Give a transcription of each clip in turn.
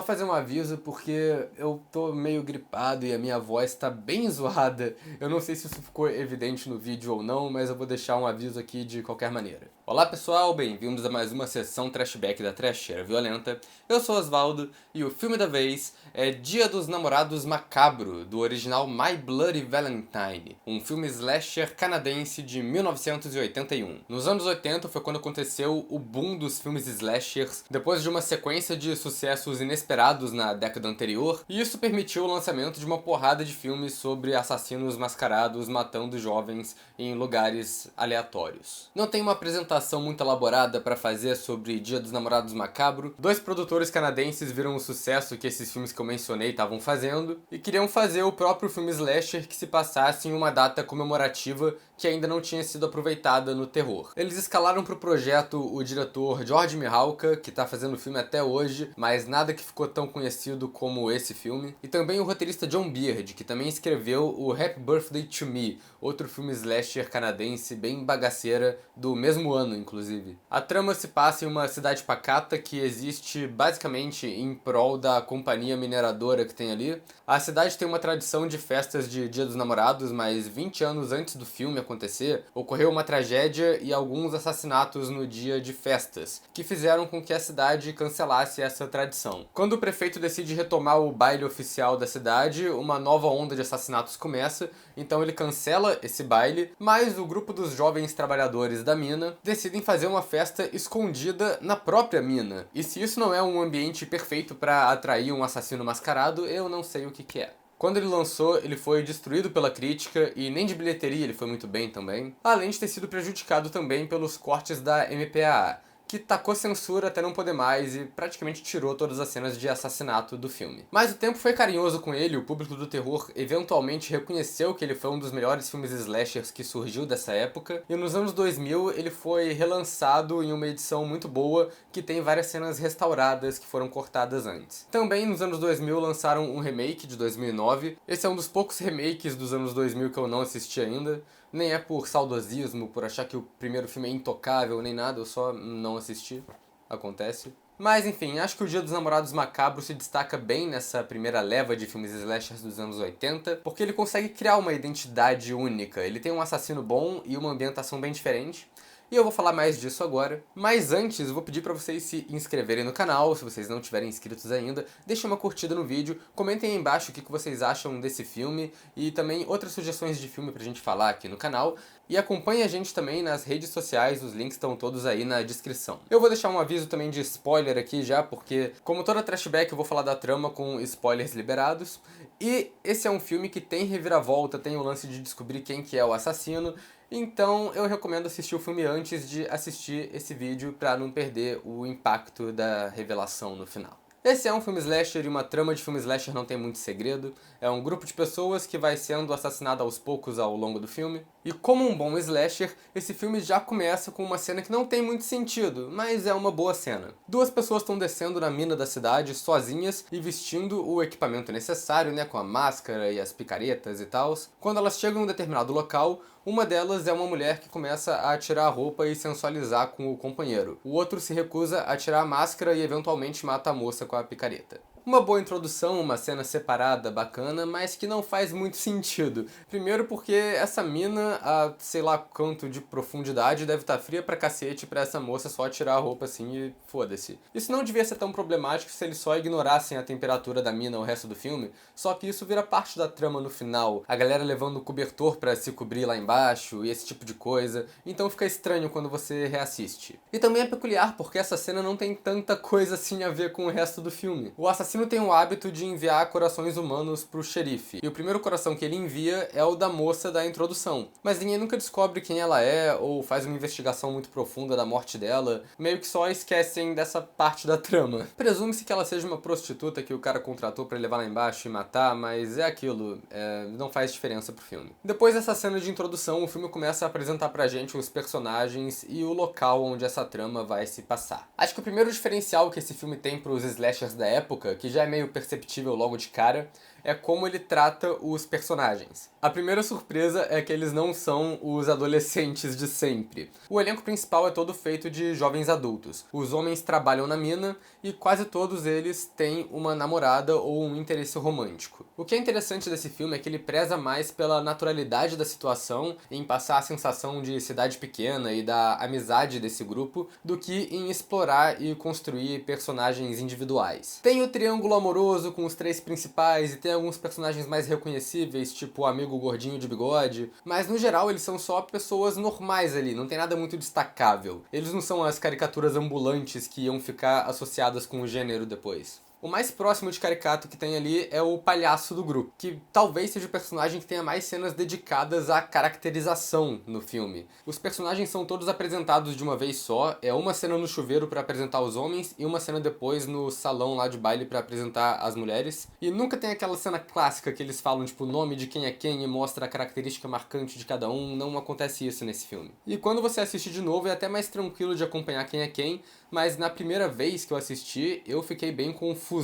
fazer um aviso porque eu tô meio gripado e a minha voz tá bem zoada. Eu não sei se isso ficou evidente no vídeo ou não, mas eu vou deixar um aviso aqui de qualquer maneira. Olá pessoal, bem-vindos a mais uma sessão Trashback da Trasheira Violenta. Eu sou Osvaldo e o filme da vez é Dia dos Namorados Macabro, do original My Bloody Valentine, um filme slasher canadense de 1981. Nos anos 80 foi quando aconteceu o boom dos filmes slashers, depois de uma sequência de sucessos inesperados na década anterior, e isso permitiu o lançamento de uma porrada de filmes sobre assassinos mascarados matando jovens em lugares aleatórios. Não tem uma apresentação muito elaborada para fazer sobre Dia dos Namorados Macabro. Dois produtores canadenses viram o sucesso que esses filmes que eu mencionei estavam fazendo e queriam fazer o próprio filme slasher que se passasse em uma data comemorativa que ainda não tinha sido aproveitada no terror. Eles escalaram para o projeto o diretor George Mihalka, que está fazendo o filme até hoje, mas nada que ficou tão conhecido como esse filme, e também o roteirista John Beard, que também escreveu o Happy Birthday to Me, outro filme slasher canadense bem bagaceira do mesmo ano, inclusive. A trama se passa em uma cidade pacata que existe basicamente em prol da companhia mineradora que tem ali. A cidade tem uma tradição de festas de Dia dos Namorados, mas 20 anos antes do filme acontecer, ocorreu uma tragédia e alguns assassinatos no dia de festas, que fizeram com que a cidade cancelasse essa tradição. Quando o prefeito decide retomar o baile oficial da cidade, uma nova onda de assassinatos começa, então ele cancela esse baile, mas o grupo dos jovens trabalhadores da mina decidem fazer uma festa escondida na própria mina. E se isso não é um ambiente perfeito para atrair um assassino mascarado, eu não sei o que é. Quando ele lançou, ele foi destruído pela crítica e nem de bilheteria ele foi muito bem também, além de ter sido prejudicado também pelos cortes da MPAA, que tacou censura até não poder mais e praticamente tirou todas as cenas de assassinato do filme. Mas o tempo foi carinhoso com ele, o público do terror eventualmente reconheceu que ele foi um dos melhores filmes slashers que surgiu dessa época, e nos anos 2000 ele foi relançado em uma edição muito boa, que tem várias cenas restauradas que foram cortadas antes. Também nos anos 2000 lançaram um remake de 2009, esse é um dos poucos remakes dos anos 2000 que eu não assisti ainda, nem é por saudosismo, por achar que o primeiro filme é intocável, nem nada, eu só não assisti. Acontece. Mas enfim, acho que o Dia dos Namorados Macabro se destaca bem nessa primeira leva de filmes slashers dos anos 80, porque ele consegue criar uma identidade única. Ele tem um assassino bom e uma ambientação bem diferente. E eu vou falar mais disso agora, mas antes eu vou pedir para vocês se inscreverem no canal, se vocês não tiverem inscritos ainda, deixem uma curtida no vídeo, comentem aí embaixo o que vocês acham desse filme e também outras sugestões de filme pra gente falar aqui no canal, e acompanhem a gente também nas redes sociais, os links estão todos aí na descrição. Eu vou deixar um aviso também de spoiler aqui já, porque como toda trashback eu vou falar da trama com spoilers liberados, e esse é um filme que tem reviravolta, tem o lance de descobrir quem que é o assassino, então eu recomendo assistir o filme antes de assistir esse vídeo para não perder o impacto da revelação no final. Esse é um filme slasher e uma trama de filme slasher não tem muito segredo. É um grupo de pessoas que vai sendo assassinado aos poucos ao longo do filme. E como um bom slasher, esse filme já começa com uma cena que não tem muito sentido, mas é uma boa cena. Duas pessoas estão descendo na mina da cidade sozinhas e vestindo o equipamento necessário, né, com a máscara e as picaretas e tal. Quando elas chegam em um determinado local, uma delas é uma mulher que começa a tirar a roupa e sensualizar com o companheiro. O outro se recusa a tirar a máscara e eventualmente mata a moça com a picareta. Uma boa introdução, uma cena separada, bacana, mas que não faz muito sentido. Primeiro porque essa mina, a sei lá quanto de profundidade, deve estar fria pra cacete pra essa moça só tirar a roupa assim e foda-se. Isso não devia ser tão problemático se eles só ignorassem a temperatura da mina o resto do filme, só que isso vira parte da trama no final. A galera levando o cobertor pra se cobrir lá embaixo e esse tipo de coisa, então fica estranho quando você reassiste. E também é peculiar porque essa cena não tem tanta coisa assim a ver com o resto do filme. O assassino tem o hábito de enviar corações humanos pro xerife, e o primeiro coração que ele envia é o da moça da introdução, mas ninguém nunca descobre quem ela é ou faz uma investigação muito profunda da morte dela, meio que só esquecem dessa parte da trama. Presume-se que ela seja uma prostituta que o cara contratou pra levar lá embaixo e matar, mas é aquilo, não faz diferença pro filme. Depois dessa cena de introdução, o filme começa a apresentar pra gente os personagens e o local onde essa trama vai se passar. Acho que o primeiro diferencial que esse filme tem pros slashers da época, que já é meio perceptível logo de cara, é como ele trata os personagens. A primeira surpresa é que eles não são os adolescentes de sempre. O elenco principal é todo feito de jovens adultos. Os homens trabalham na mina e quase todos eles têm uma namorada ou um interesse romântico. O que é interessante desse filme é que ele preza mais pela naturalidade da situação, em passar a sensação de cidade pequena e da amizade desse grupo, do que em explorar e construir personagens individuais. Tem o triângulo amoroso com os três principais e tem alguns personagens mais reconhecíveis, tipo o amigo gordinho de bigode, mas no geral eles são só pessoas normais ali, não tem nada muito destacável. Eles não são as caricaturas ambulantes que iam ficar associadas com o gênero depois. O mais próximo de caricato que tem ali é o palhaço do grupo, que talvez seja o personagem que tenha mais cenas dedicadas à caracterização no filme. Os personagens são todos apresentados de uma vez só, é uma cena no chuveiro para apresentar os homens e uma cena depois no salão lá de baile para apresentar as mulheres. E nunca tem aquela cena clássica que eles falam tipo o nome de quem é quem e mostra a característica marcante de cada um, não acontece isso nesse filme. E quando você assiste de novo é até mais tranquilo de acompanhar quem é quem, mas na primeira vez que eu assisti, eu fiquei bem confuso.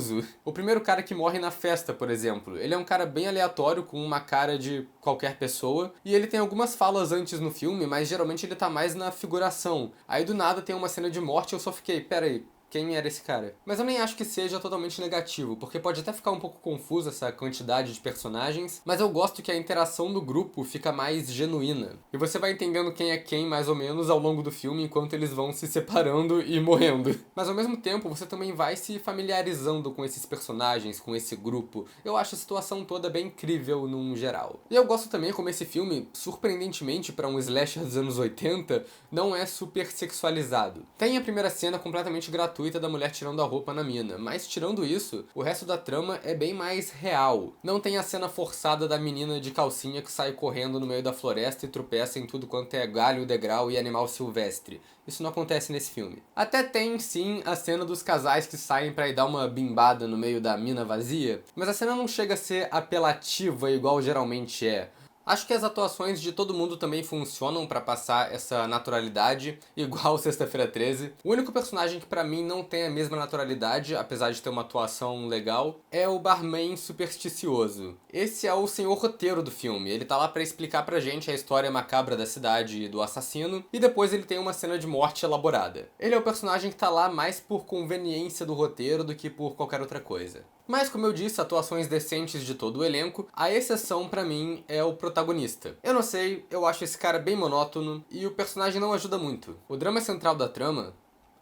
O primeiro cara que morre na festa, por exemplo, ele é um cara bem aleatório, com uma cara de qualquer pessoa, e ele tem algumas falas antes no filme, mas geralmente ele tá mais na figuração. Aí do nada tem uma cena de morte e eu só fiquei, pera aí, quem era esse cara? Mas eu nem acho que seja totalmente negativo, porque pode até ficar um pouco confuso essa quantidade de personagens, mas eu gosto que a interação do grupo fica mais genuína. E você vai entendendo quem é quem, mais ou menos, ao longo do filme, enquanto eles vão se separando e morrendo. Mas ao mesmo tempo, você também vai se familiarizando com esses personagens, com esse grupo. Eu acho a situação toda bem incrível num geral. E eu gosto também como esse filme, surpreendentemente para um slasher dos anos 80, não é super sexualizado. Tem a primeira cena completamente gratuita da mulher tirando a roupa na mina, mas tirando isso, o resto da trama é bem mais real. Não tem a cena forçada da menina de calcinha que sai correndo no meio da floresta e tropeça em tudo quanto é galho, degrau e animal silvestre. Isso não acontece nesse filme. Até tem, sim, a cena dos casais que saem pra ir dar uma bimbada no meio da mina vazia, mas a cena não chega a ser apelativa igual geralmente é. Acho que as atuações de todo mundo também funcionam pra passar essa naturalidade, igual Sexta-feira 13. O único personagem que pra mim não tem a mesma naturalidade, apesar de ter uma atuação legal, é o barman supersticioso. Esse é o senhor roteiro do filme, ele tá lá pra explicar pra gente a história macabra da cidade e do assassino, e depois ele tem uma cena de morte elaborada. Ele é o personagem que tá lá mais por conveniência do roteiro do que por qualquer outra coisa. Mas, como eu disse, atuações decentes de todo o elenco, a exceção pra mim é o protagonista. Eu não sei, eu acho esse cara bem monótono e o personagem não ajuda muito. O drama central da trama,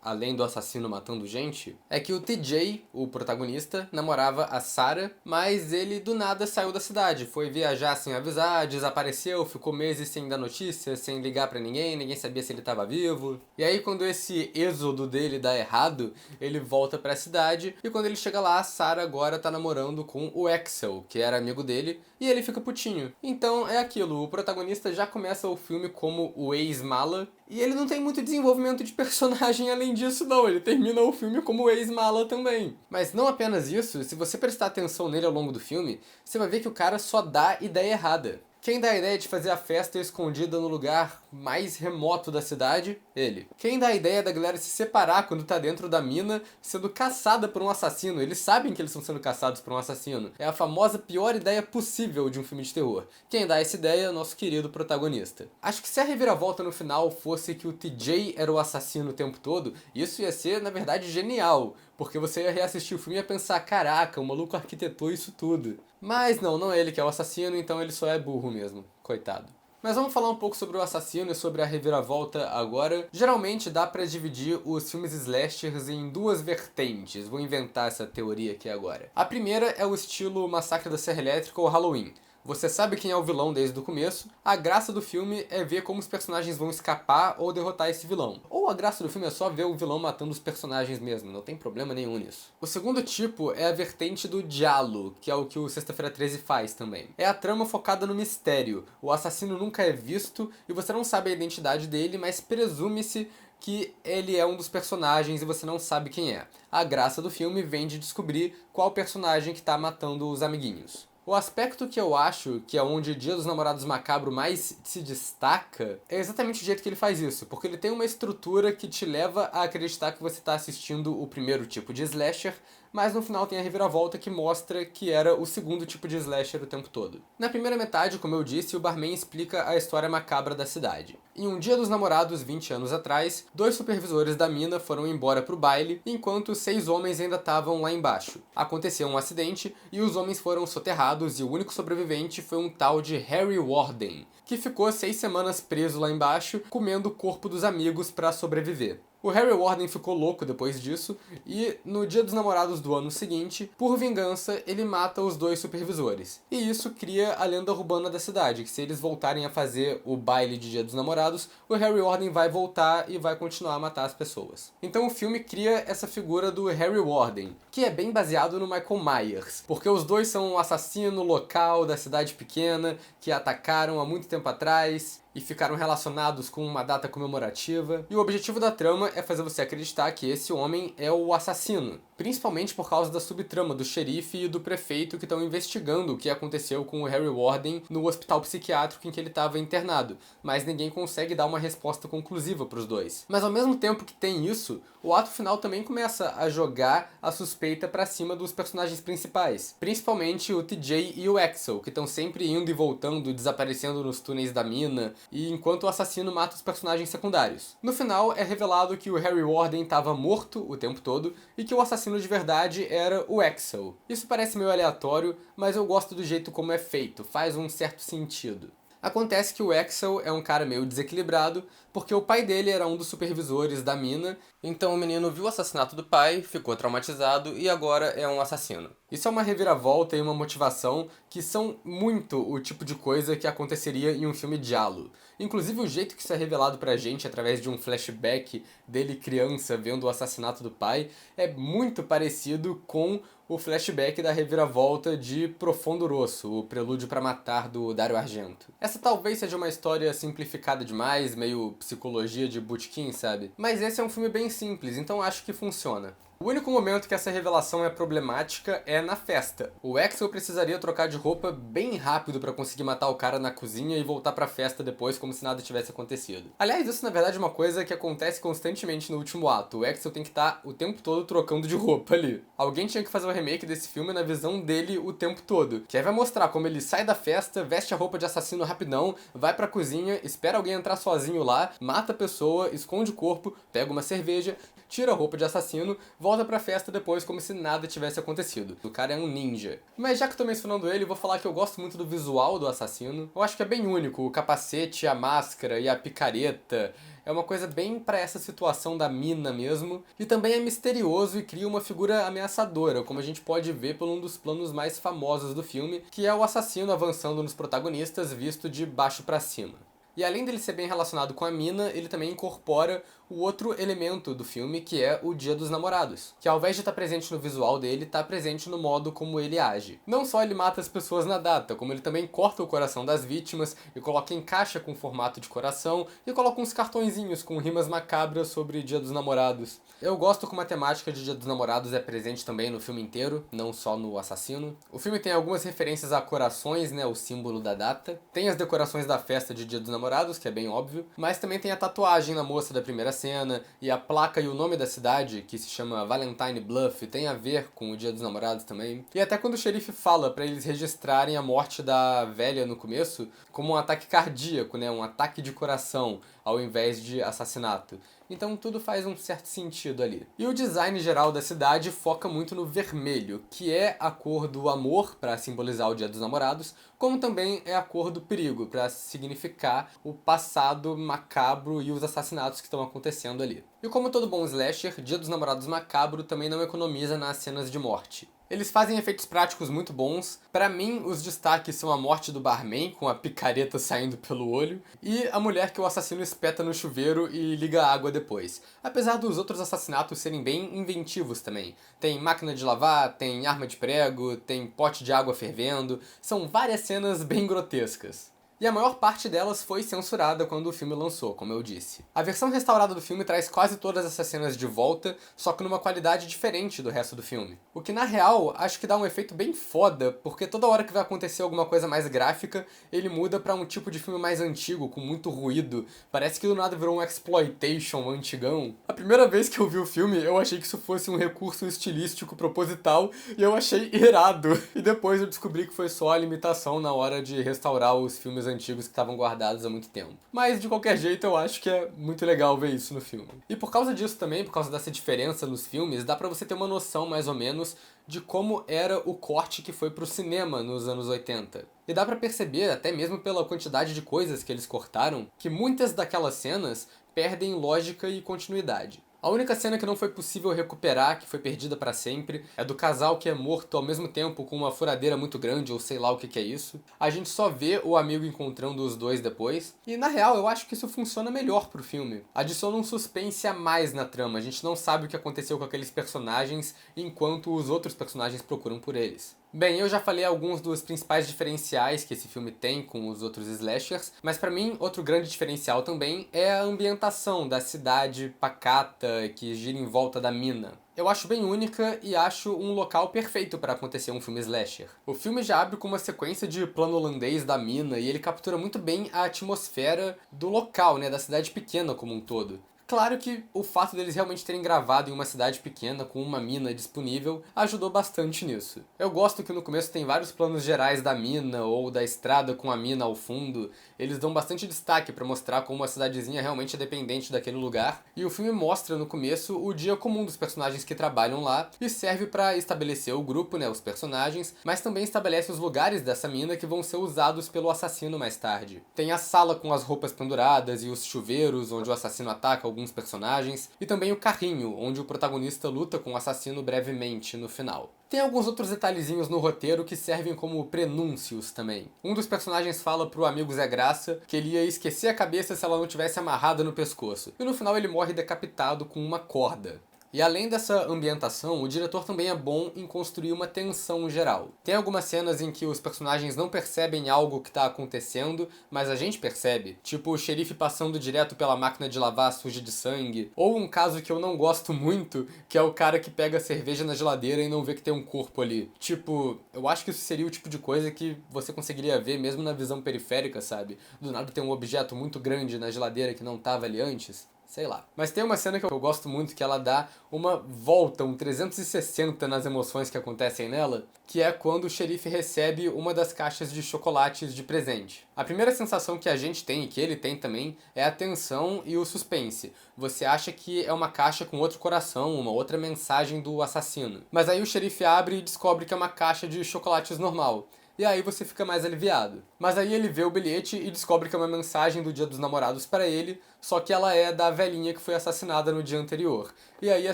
além do assassino matando gente, é que o TJ, o protagonista, namorava a Sarah, mas ele do nada saiu da cidade, foi viajar sem avisar, desapareceu, ficou meses sem dar notícia, sem ligar pra ninguém, ninguém sabia se ele tava vivo. E aí quando esse êxodo dele dá errado, ele volta pra cidade e quando ele chega lá, a Sarah agora tá namorando com o Axel, que era amigo dele, e ele fica putinho. Então é aquilo, o protagonista já começa o filme como o ex-mala, e ele não tem muito desenvolvimento de personagem além disso não, ele termina o filme como ex-mala também. Mas não apenas isso, se você prestar atenção nele ao longo do filme, você vai ver que o cara só dá ideia errada. Quem dá a ideia de fazer a festa escondida no lugar mais remoto da cidade? Ele. Quem dá a ideia da galera se separar quando tá dentro da mina sendo caçada por um assassino? Eles sabem que eles estão sendo caçados por um assassino. É a famosa pior ideia possível de um filme de terror. Quem dá essa ideia é o nosso querido protagonista. Acho que se a reviravolta no final fosse que o TJ era o assassino o tempo todo, isso ia ser, na verdade, genial. Porque você ia reassistir o filme e ia pensar, caraca, o maluco arquitetou isso tudo. Mas não é ele que é o assassino, então ele só é burro mesmo. Coitado. Mas vamos falar um pouco sobre o assassino e sobre a reviravolta agora. Geralmente dá pra dividir os filmes slashers em duas vertentes. Vou inventar essa teoria aqui agora. A primeira é o estilo Massacre da Serra Elétrica ou Halloween. Você sabe quem é o vilão desde o começo. A graça do filme é ver como os personagens vão escapar ou derrotar esse vilão. Ou a graça do filme é só ver o vilão matando os personagens mesmo, não tem problema nenhum nisso. O segundo tipo é a vertente do giallo, que é o que o Sexta-feira 13 faz também. É a trama focada no mistério. O assassino nunca é visto e você não sabe a identidade dele, mas presume-se que ele é um dos personagens e você não sabe quem é. A graça do filme vem de descobrir qual personagem que tá matando os amiguinhos. O aspecto que eu acho que é onde Dia dos Namorados Macabro mais se destaca é exatamente o jeito que ele faz isso, porque ele tem uma estrutura que te leva a acreditar que você está assistindo o primeiro tipo de slasher, mas no final tem a reviravolta que mostra que era o segundo tipo de slasher o tempo todo. Na primeira metade, como eu disse, o barman explica a história macabra da cidade. Em um dia dos namorados, 20 anos atrás, 2 supervisores da mina foram embora pro baile, enquanto 6 homens ainda estavam lá embaixo. Aconteceu um acidente e os homens foram soterrados e o único sobrevivente foi um tal de Harry Warden, que ficou 6 semanas preso lá embaixo, comendo o corpo dos amigos para sobreviver. O Harry Warden ficou louco depois disso e, no dia dos namorados do ano seguinte, por vingança, ele mata os 2 supervisores. E isso cria a lenda urbana da cidade, que se eles voltarem a fazer o baile de dia dos namorados, o Harry Warden vai voltar e vai continuar a matar as pessoas. Então o filme cria essa figura do Harry Warden, que é bem baseado no Michael Myers, porque os 2 são um assassino local da cidade pequena que atacaram há muito tempo atrás e ficaram relacionados com uma data comemorativa. E o objetivo da trama é fazer você acreditar que esse homem é o assassino, principalmente por causa da subtrama do xerife e do prefeito que estão investigando o que aconteceu com o Harry Warden no hospital psiquiátrico em que ele estava internado, mas ninguém consegue dar uma resposta conclusiva para os 2. Mas ao mesmo tempo que tem isso, o ato final também começa a jogar a suspeita para cima dos personagens principais, principalmente o TJ e o Axel, que estão sempre indo e voltando, desaparecendo nos túneis da mina, e enquanto o assassino mata os personagens secundários. No final, é revelado que o Harry Warden estava morto o tempo todo e que o assassino de verdade era o Axel. Isso parece meio aleatório, mas eu gosto do jeito como é feito, faz um certo sentido. Acontece que o Axel é um cara meio desequilibrado, porque o pai dele era um dos supervisores da mina, então o menino viu o assassinato do pai, ficou traumatizado e agora é um assassino. Isso é uma reviravolta e uma motivação que são muito o tipo de coisa que aconteceria em um filme giallo. Inclusive o jeito que isso é revelado pra gente através de um flashback dele criança vendo o assassinato do pai é muito parecido com o flashback da reviravolta de Profondo Rosso, o Prelúdio para Matar do Dario Argento. Essa talvez seja uma história simplificada demais, meio psicologia de Bootkin, sabe? Mas esse é um filme bem simples, então acho que funciona. O único momento que essa revelação é problemática é na festa. O Axel precisaria trocar de roupa bem rápido pra conseguir matar o cara na cozinha e voltar pra festa depois como se nada tivesse acontecido. Aliás, isso na verdade é uma coisa que acontece constantemente no último ato. O Axel tem que estar o tempo todo trocando de roupa ali. Alguém tinha que fazer o remake desse filme na visão dele o tempo todo, que aí vai mostrar como ele sai da festa, veste a roupa de assassino rapidão, vai pra cozinha, espera alguém entrar sozinho lá, mata a pessoa, esconde o corpo, pega uma cerveja, tira a roupa de assassino, volta pra festa depois como se nada tivesse acontecido. O cara é um ninja. Mas já que eu tô mencionando ele, vou falar que eu gosto muito do visual do assassino. Eu acho que é bem único, o capacete, a máscara e a picareta. É uma coisa bem pra essa situação da mina mesmo. E também é misterioso e cria uma figura ameaçadora, como a gente pode ver por um dos planos mais famosos do filme, que é o assassino avançando nos protagonistas visto de baixo pra cima. E além dele ser bem relacionado com a mina, ele também incorpora o outro elemento do filme, que é o Dia dos Namorados, que ao invés de estar presente no visual dele, está presente no modo como ele age. Não só ele mata as pessoas na data, como ele também corta o coração das vítimas e coloca em caixa com formato de coração e coloca uns cartõezinhos com rimas macabras sobre Dia dos Namorados. Eu gosto como a temática de Dia dos Namorados é presente também no filme inteiro, não só no assassino. O filme tem algumas referências a corações, né, o símbolo da data. Tem as decorações da festa de Dia dos Namorados, que é bem óbvio, mas também tem a tatuagem na moça da primeira cena, e a placa e o nome da cidade, que se chama Valentine Bluff, tem a ver com o Dia dos Namorados também. E até quando o xerife fala pra eles registrarem a morte da velha no começo como um ataque cardíaco, né, um ataque de coração, ao invés de assassinato. Então tudo faz um certo sentido ali. E o design geral da cidade foca muito no vermelho, que é a cor do amor, para simbolizar o Dia dos Namorados, como também é a cor do perigo, para significar o passado macabro e os assassinatos que estão acontecendo ali. E como todo bom slasher, Dia dos Namorados macabro também não economiza nas cenas de morte. Eles fazem efeitos práticos muito bons. Pra mim, os destaques são a morte do barman, com a picareta saindo pelo olho, e a mulher que o assassino espeta no chuveiro e liga a água depois. Apesar dos outros assassinatos serem bem inventivos também. Tem máquina de lavar, tem arma de prego, tem pote de água fervendo. São várias cenas bem grotescas. e a maior parte delas foi censurada quando o filme lançou, como eu disse. A versão restaurada do filme traz quase todas essas cenas de volta, só que numa qualidade diferente do resto do filme. O que na real, acho que dá um efeito bem foda, porque toda hora que vai acontecer alguma coisa mais gráfica, ele muda pra um tipo de filme mais antigo, com muito ruído. Parece que do nada virou um exploitation antigão. A primeira vez que eu vi o filme, eu achei que isso fosse um recurso estilístico proposital, e eu achei irado. E depois eu descobri que foi só a limitação na hora de restaurar os filmes antigos que estavam guardados há muito tempo. Mas de qualquer jeito eu acho que é muito legal ver isso no filme. E por causa disso também, por causa dessa diferença nos filmes, dá pra você ter uma noção mais ou menos de como era o corte que foi pro cinema nos anos 80. E dá pra perceber, até mesmo pela quantidade de coisas que eles cortaram, que muitas daquelas cenas perdem lógica e continuidade. A única cena que não foi possível recuperar, que foi perdida pra sempre, é do casal que é morto ao mesmo tempo com uma furadeira muito grande, ou sei lá o que é isso. A gente só vê o amigo encontrando os dois depois. E na real, eu acho que isso funciona melhor pro filme. Adiciona um suspense a mais na trama, a gente não sabe o que aconteceu com aqueles personagens, enquanto os outros personagens procuram por eles. Bem, eu já falei alguns dos principais diferenciais que esse filme tem com os outros slashers, mas pra mim, outro grande diferencial também é a ambientação da cidade pacata que gira em volta da mina. Eu acho bem única e acho um local perfeito para acontecer um filme slasher. O filme já abre com uma sequência de plano holandês da mina e ele captura muito bem a atmosfera do local, né, da cidade pequena como um todo. Claro que o fato deles realmente terem gravado em uma cidade pequena com uma mina disponível ajudou bastante nisso. Eu gosto que no começo tem vários planos gerais da mina ou da estrada com a mina ao fundo. Eles dão bastante destaque para mostrar como a cidadezinha realmente é dependente daquele lugar. E o filme mostra no começo o dia comum dos personagens que trabalham lá e serve para estabelecer o grupo, né, os personagens, mas também estabelece os lugares dessa mina que vão ser usados pelo assassino mais tarde. Tem a sala com as roupas penduradas e os chuveiros onde o assassino ataca alguns personagens, e também o carrinho, onde o protagonista luta com o assassino brevemente no final. Tem alguns outros detalhezinhos no roteiro que servem como prenúncios também. Um dos personagens fala pro amigo Zé Graça que ele ia esquecer a cabeça se ela não tivesse amarrada no pescoço, e no final ele morre decapitado com uma corda. E além dessa ambientação, o diretor também é bom em construir uma tensão geral. Tem algumas cenas em que os personagens não percebem algo que está acontecendo, mas a gente percebe. Tipo o xerife passando direto pela máquina de lavar suja de sangue. Ou um caso que eu não gosto muito, que é o cara que pega a cerveja na geladeira e não vê que tem um corpo ali. Tipo, eu acho que isso seria o tipo de coisa que você conseguiria ver mesmo na visão periférica, sabe? Do nada tem um objeto muito grande na geladeira que não estava ali antes. Sei lá. Mas tem uma cena que eu gosto muito, que ela dá uma volta, um 360 nas emoções que acontecem nela, que é quando o xerife recebe uma das caixas de chocolates de presente. A primeira sensação que a gente tem, e que ele tem também, é a tensão e o suspense. Você acha que é uma caixa com outro coração, uma outra mensagem do assassino. Mas aí o xerife abre e descobre que é uma caixa de chocolates normal. E aí você fica mais aliviado. Mas aí ele vê o bilhete e descobre que é uma mensagem do Dia dos Namorados para ele, só que ela é da velhinha que foi assassinada no dia anterior. E aí a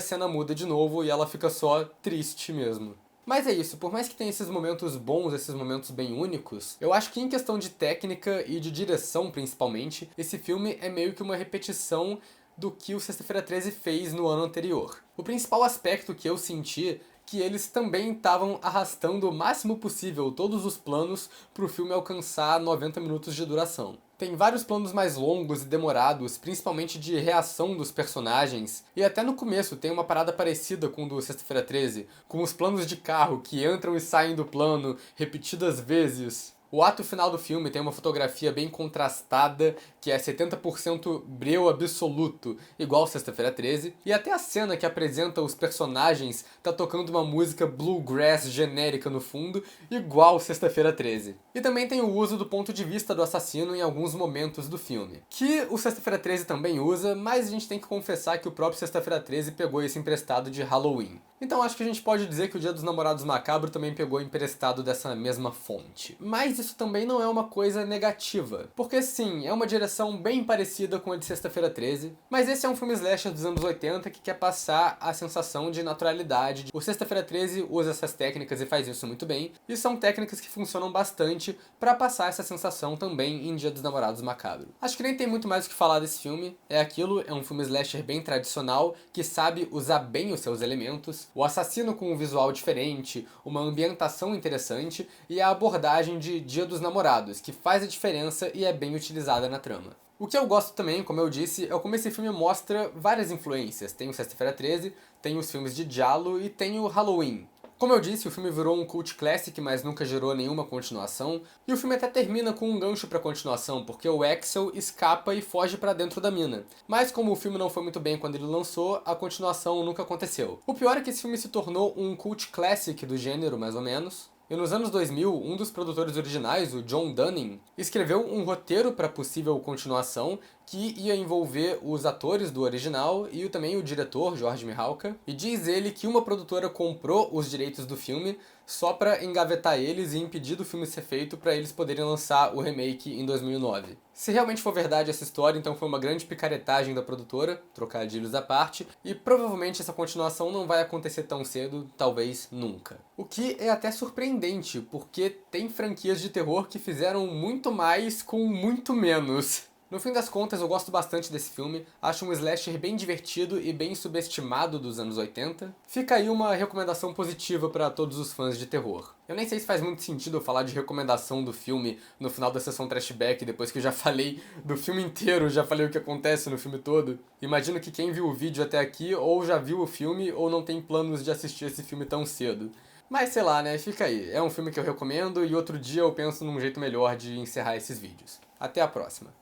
cena muda de novo e ela fica só triste mesmo. Mas é isso, por mais que tenha esses momentos bons, esses momentos bem únicos, eu acho que em questão de técnica e de direção principalmente, esse filme é meio que uma repetição do que o Sexta-feira 13 fez no ano anterior. O principal aspecto que eu senti que eles também estavam arrastando o máximo possível todos os planos para o filme alcançar 90 minutos de duração. Tem vários planos mais longos e demorados, principalmente de reação dos personagens, e até no começo tem uma parada parecida com o do Sexta-feira 13, com os planos de carro que entram e saem do plano repetidas vezes. O ato final do filme tem uma fotografia bem contrastada, que é 70% breu absoluto, igual Sexta-feira 13, e até a cena que apresenta os personagens tá tocando uma música bluegrass genérica no fundo, igual Sexta-feira 13. E também tem o uso do ponto de vista do assassino em alguns momentos do filme, que o Sexta-feira 13 também usa, mas a gente tem que confessar que o próprio Sexta-feira 13 pegou esse emprestado de Halloween. Então acho que a gente pode dizer que o Dia dos Namorados Macabro também pegou emprestado dessa mesma fonte. Mas isso também não é uma coisa negativa, porque sim, é uma direção bem parecida com a de Sexta-feira 13, mas esse é um filme slasher dos anos 80 que quer passar a sensação de naturalidade. O Sexta-feira 13 usa essas técnicas e faz isso muito bem, e são técnicas que funcionam bastante pra passar essa sensação também em Dia dos Namorados Macabro. Acho que nem tem muito mais o que falar desse filme, é aquilo, é um filme slasher bem tradicional, que sabe usar bem os seus elementos, efeitos, o assassino com um visual diferente, uma ambientação interessante e a abordagem de Dia dos Namorados, que faz a diferença e é bem utilizada na trama. O que eu gosto também, como eu disse, é como esse filme mostra várias influências. Tem o Sexta-feira 13, tem os filmes de Giallo e tem o Halloween. Como eu disse, o filme virou um cult classic, mas nunca gerou nenhuma continuação. E o filme até termina com um gancho pra continuação, porque o Axel escapa e foge pra dentro da mina. Mas como o filme não foi muito bem quando ele lançou, a continuação nunca aconteceu. O pior é que esse filme se tornou um cult classic do gênero, mais ou menos. E nos anos 2000, um dos produtores originais, o John Dunning, escreveu um roteiro para possível continuação que ia envolver os atores do original e também o diretor, George Mihalka. E diz ele que uma produtora comprou os direitos do filme só para engavetar eles e impedir do filme ser feito para eles poderem lançar o remake em 2009. Se realmente for verdade essa história, então foi uma grande picaretagem da produtora, trocadilhos à parte, e provavelmente essa continuação não vai acontecer tão cedo, talvez nunca. O que é até surpreendente, porque tem franquias de terror que fizeram muito mais com muito menos. No fim das contas, eu gosto bastante desse filme, acho um slasher bem divertido e bem subestimado dos anos 80. Fica aí uma recomendação positiva para todos os fãs de terror. Eu nem sei se faz muito sentido eu falar de recomendação do filme no final da sessão Trashback, depois que eu já falei do filme inteiro, já falei o que acontece no filme todo. Imagino que quem viu o vídeo até aqui ou já viu o filme ou não tem planos de assistir esse filme tão cedo. Mas sei lá, né? Fica aí. É um filme que eu recomendo e outro dia eu penso num jeito melhor de encerrar esses vídeos. Até a próxima.